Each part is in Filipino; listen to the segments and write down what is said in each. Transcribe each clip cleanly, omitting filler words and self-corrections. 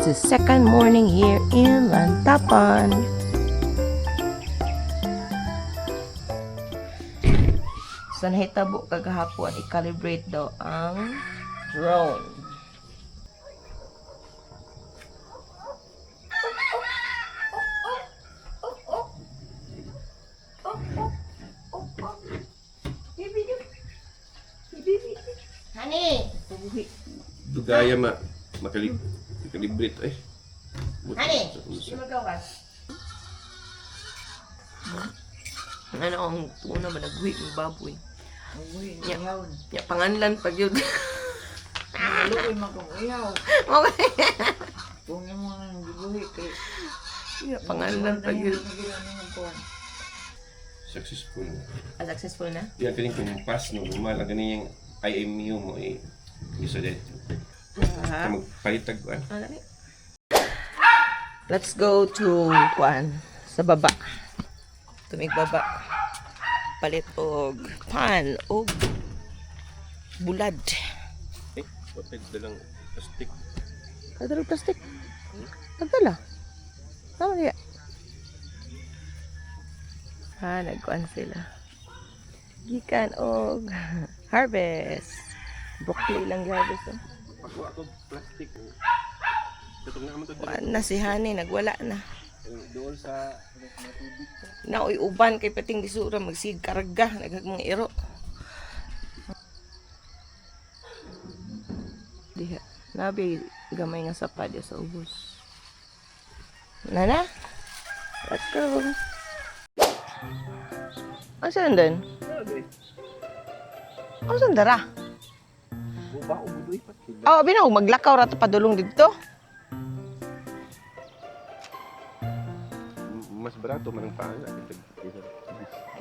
the second morning here in Lantapan. Sa nahitabo kagahapon, i-calibrate daw ang drone. Honey! Dugaya makalibrit eh. Honey! Magawas. Ano ang tuna ba nagwi ng baboy? Ya panganlan pag yun. Luoy mag-uyaw. Okay. Kung yung mga gibuhi kay Ya panganlan pag yun. Successful. Successful na? Yan kaning kung pass no lumala gani yung IMU mo eh. Isa din. Ka magpalitag ko. Let's go to kuan sa baba. Tumig baba. Palit og pan og bulad. Eh, kapit dalang plastic. Kadalo plastic. Kadala. Tama niya. Nagkuan sila. Gikan og harvest. Broccoli lang harvest. Ako plastic. Katong naman to. Kuan na si Hani, nagwala na. Doon sa Naoy uban kay pating disura magsid karga naghagmang iro. Diha. Nabi gamay nga sapa dia sa ubos. Nana? Let's go. Asan din? Asan dara? buba o budoy pa kila. Oh, binaw maglakaw ra to padulong didto. Mas barato man ang paan.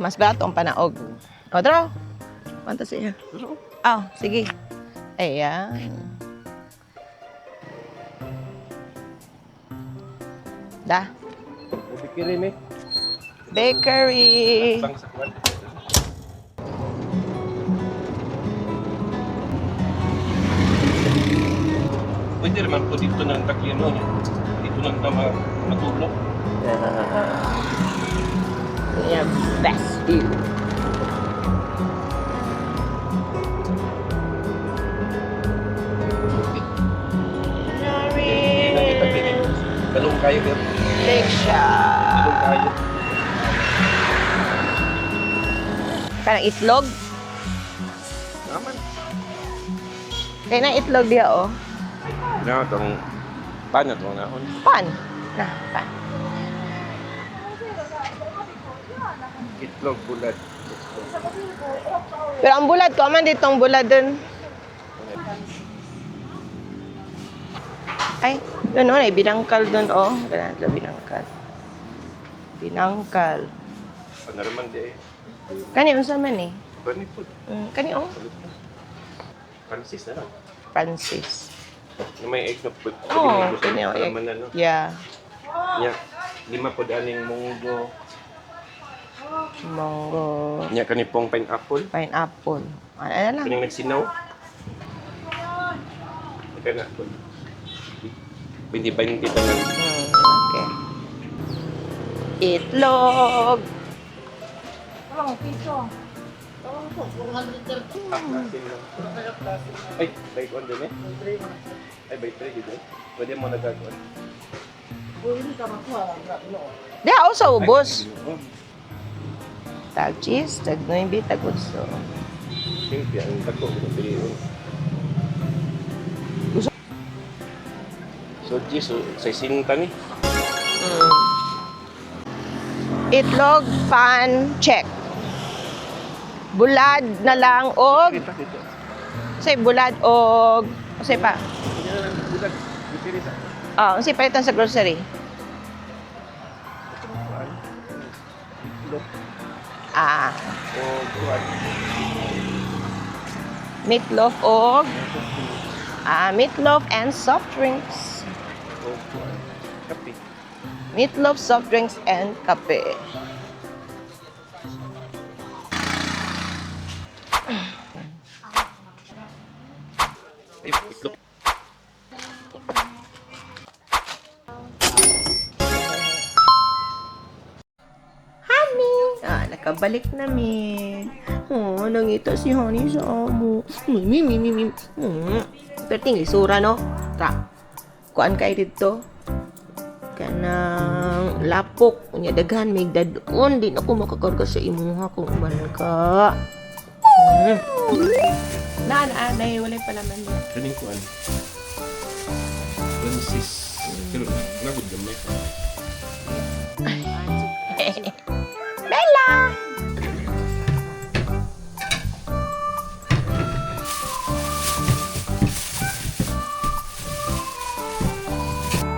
Mas barato ang panaog. O, draw. Panta siya. Oh, sige. Ayan. Da. Pikirin eh. Bakery. Pang sakwan. Pwede naman po dito ng taklino niya. Dito lang na matulog. Yeah, best view. Galong kayo girl. Big shot. Galong kayo. Kanang itlog. Naman. Kaya na itlog diya, oh. Na itong pan na itong nahon. Pan. Na, pan. Itlog bulad. Pero ang bulad ko, aman ditong bulad dun. Ay, dun oh, binangkal dun, oh. Ganun, binangkal. Binangkal. Ano naman di eh. Kani, unsa man eh. Bunny food. Kani, oh. Francis na lang. Francis. Na may egg na food. Oh, kani, oh. Naman na no. Yeah. Nya, lima po daning munggo. Mango. Nya kanipong pineapple. Pineapple. Ano lang? Kaning nagsinaw. Ika na. Binibayin kita ng Okay. Itlog. Ay, bait on din eh. Ay, bait rin dito. Pwede mo nagagawa. Diha, oh, sa ubos. Tag cheese, tag noimbi, tag gusto. Siyempre, ang tako ko piliin. So, Gis, sa isinta ni. Itlog, pan, check. Bulad na lang og Kita dito. say bulad og say pa. Bulag. Dipiri sa. Ah, say palitan sa grocery. Itlog. Ah, O, kuwan. meatloaf og meatloaf and soft drinks. O, kuwan. Kape. Meatloaf, soft drinks and kape. Ay, itlog. nakabalik na mi. Oh, nangita si Honey sa amo. Mi. Perting lisura no. Ta. Kuan kay dito. Kanang lapok unya daghan may dadon din ako makakarga sa imuha kung uman ka. Na wala pa naman niya. Kaning kuan. Francis. Pero nagud gamay ka. Bella!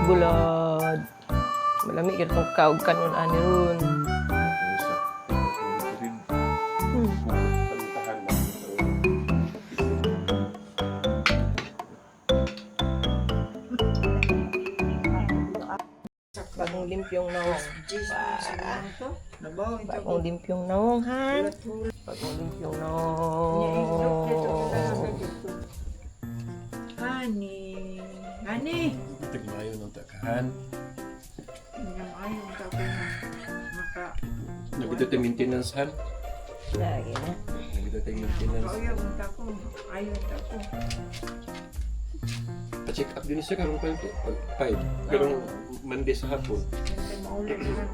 Bulad. Malami ka itong kaog kanon ani ron. Bagong limpyong naong. Nabaw, ito. Bagong limpyong naong, ha? Bagong limpyong naong. Honey. Tigmayo ng takahan. Yung ayaw ka ko na maka... Nagito tayo maintenance han. Lagi na. Nagito tayo maintenance. Ayaw ka ko. Ayaw ka ko. Pa-check up din siya karong pag karong Monday sa hapon. Kasi maulit na.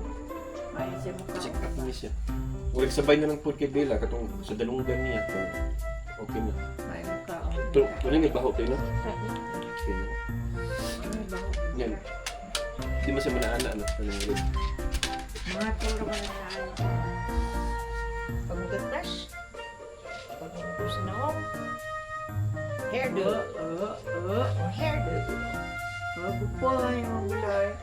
Ayaw siya maka... Pa-check up din siya. Ulit sabay na ng food kay Bella katong sa dalunggan niya. Okay na. Ayaw ka. Tuloy may baho tayo no? Okay na. Yan. Di mo siya manaana ano. Mga tulog na naan. Bagong toothbrush. Bagong toothbrush naong. Hairdo. Hairdo. Magpupoy, magulay.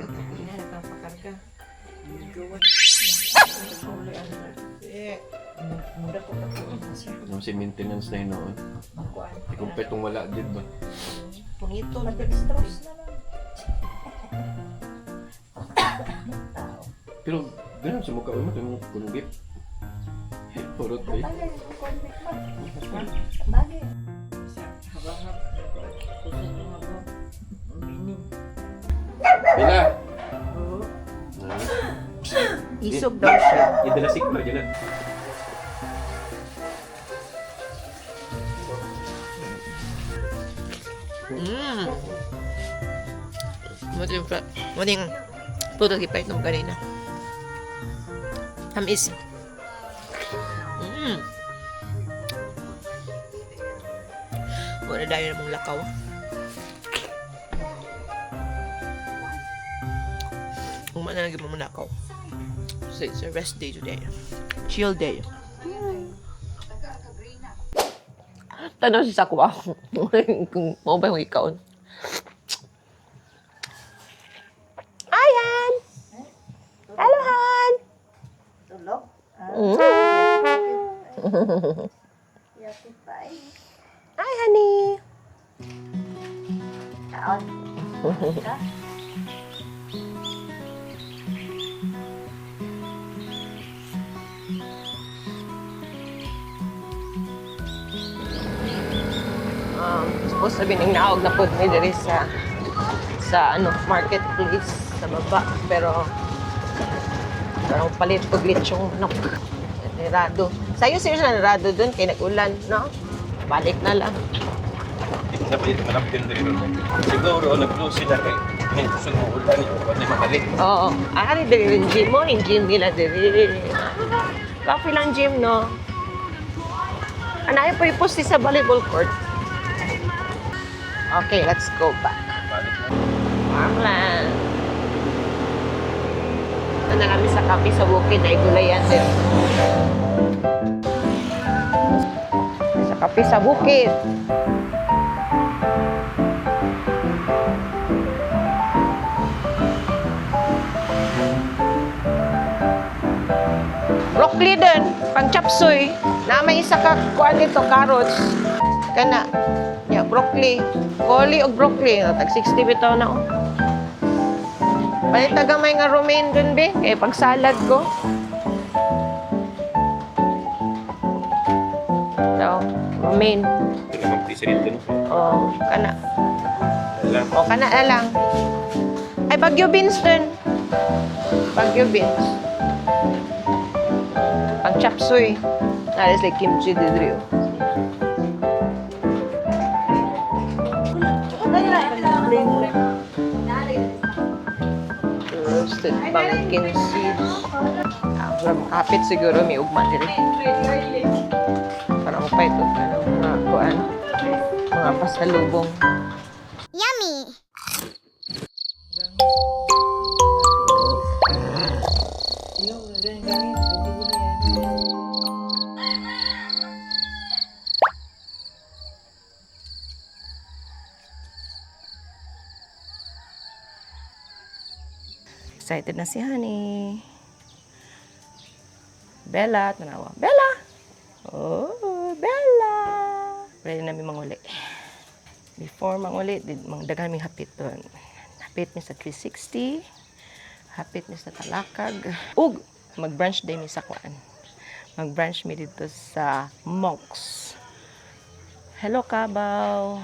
Hindi na nagpapakarga. Gawan. Mura ko pa ito. Ano si maintenance na hinoon? Ikumpetong wala din ba? Pungito. Mag-extros na lang. Pero ganun sa mukha mo yung kunubit. Purot eh. Habang kusin mo ako. Uminim. Bella! Oo. Isog daw siya. Idalasik ba dyan na? Muting puto kipay itong kanina. Tamis. Wala dahil namang lakaw. Umana lagi mo lakaw. So it's a rest day today. Chill day. Tanaw si Sakwa. Kung mo ba yung ikaw? Ayan! Hello, Han! Tulog? Hi, honey! Kaon? Supposed to be nang naog na po ni diri sa marketplace sa baba, pero parang palit ko glitchong manok. Nirado. Sa'yo siya nirado dun kay nag-ulan, no? Balik na lang. Hindi na pwede manap din rin. Siguro nag-close sila kay may kusog mo ulan ito. Pwede makalik. Oo. Ari diri rin gym mo, yung gym nila diri. Coffee lang gym, no? Anayo po iposti sa volleyball court. Okay, let's go back. Farmland. Ito na kami sa kape sa bukid na igulayan din. Sa kape sa bukid. Broccoli din, pang chapsuy. Na may isa ka kuan dito, carrots. Kana, ya, broccoli. Koli o broccoli. Tag 60 bitaw na. Palit tagamay nga romaine dun, be. Kaya pag salad ko. So, romaine. Ito naman pisa rin din. Oh, kana. Lang. O, kana na lang. Ay, Baguio beans dun. Baguio beans. Ang chop suey. That is like kimchi didrio. Roasted pumpkin seeds. Kapit siguro may ugma diri. Para mapaitot ka ng mga kuan. Mga pasalubong. Excited na si Honey. Bella, tanawa. Bella! Oh, Bella! Ready na mi manguli. Before manguli, mangdagan mi hapit doon. Hapit mi sa 360. Hapit mi sa Talakag. Ug! Mag-brunch day mi sa kuan. Mag-brunch mi dito sa Monks. Hello, Kabaw!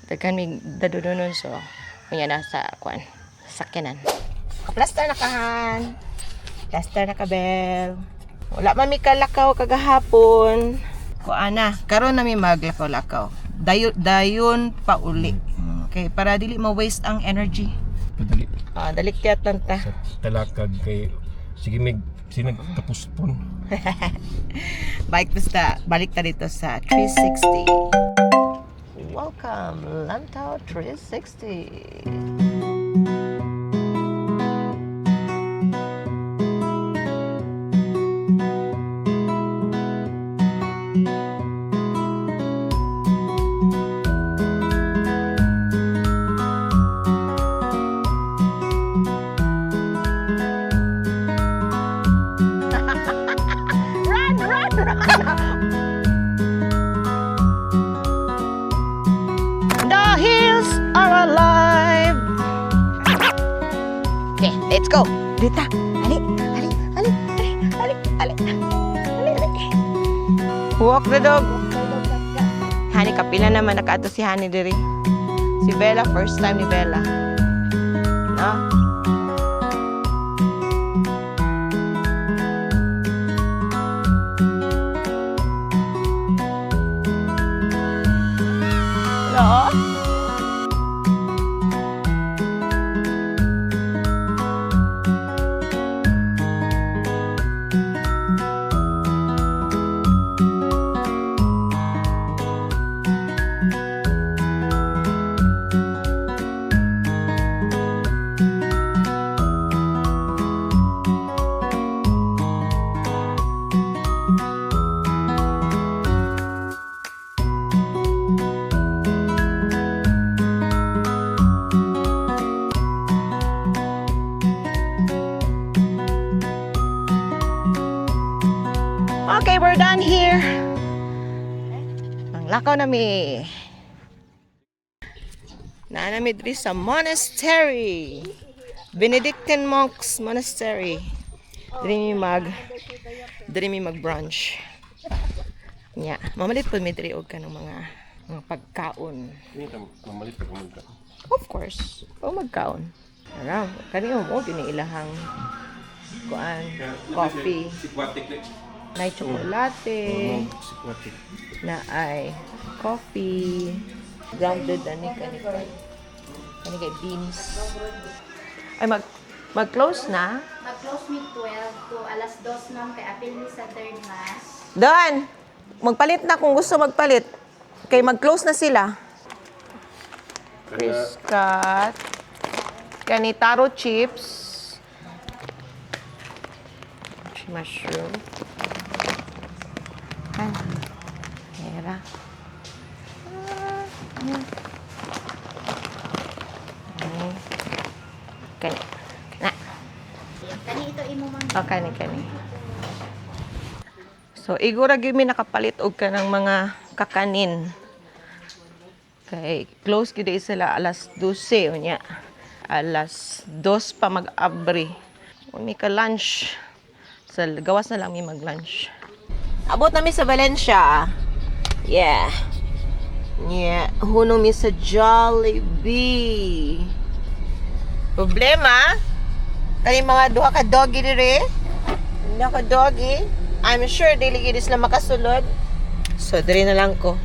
Daghan mi dadudunon so. Kunya na sa kuan, sakyanan. Plaster na kahan. Plaster na kabel. Wala man mi kalakaw kagahapon. Kuan na, karon na mi maglakaw-lakaw. Dayon pa uli. Okay, para dili ma-waste ang energy. Padali. Dalik tiyat lang ta. Sa Talakag kay sige mig sinag kapuspon. Balik ta dito sa 360. Welcome, Lantau 360. The hills are alive. Okay, let's go. Rita, ali. Walk the dog. Hani, kapila naman nakaato si Hani diri. Si Bella, first time ni Bella. No? Hello? Okay, we're done here. Manglakaw na mi. Naanami diri sa monastery. Benedictine Monks Monastery. Diri mi mag-brunch. Nya, mamalit po mi diri og kanang mga pagkaon. Ini mamalit ka magka. Of course, magkaon. Ara, kaniyo mo giniilahang kuan, coffee. Sikwatik na. Na ay tsokolate, Sikwatik. na ay coffee, grounded kani kay beans. Ay mag-close na. Mag-close me 12 to alas 2 ma'am kay apil ni sa third mass. Doon! Magpalit na kung gusto magpalit. Kay mag-close na sila. Chris Cut. Kani taro chips. Mushroom. Kan. Era. Kani. Na. Kani ito imo ma'am. O, kani. So, igura gyud mi nakapalit og kanang mga kakanin. Kay close gyud sila alas 12 unya. Alas 2 pa mag-abri. Umi ka lunch. So, gawas na lang mi mag-lunch. Abot namin sa Valencia. Yeah. Yeah, hunong mi sa Jollibee. Problema? Kani mga duha ka doggy dire? Duha ka doggy? I'm sure dili gid sila makasulod. So dire na lang ko.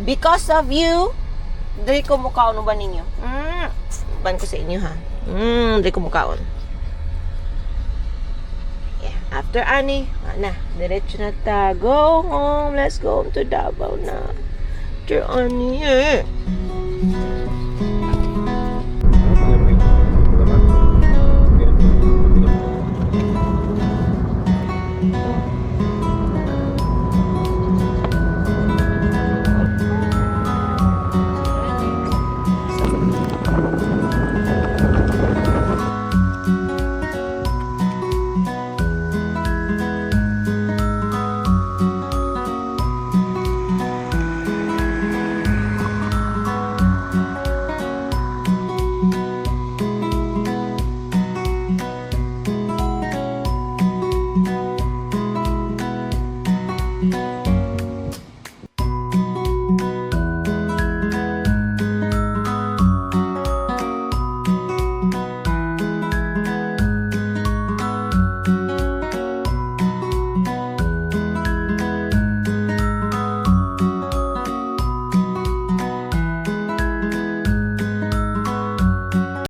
Because of you, dire ko mukaon ba ninyo? Ban ko sa inyo ha. Dire ko mukaon. Yeah, after ani, na, diretso na ta. Go home. Let's go home to Davao na. After ani eh.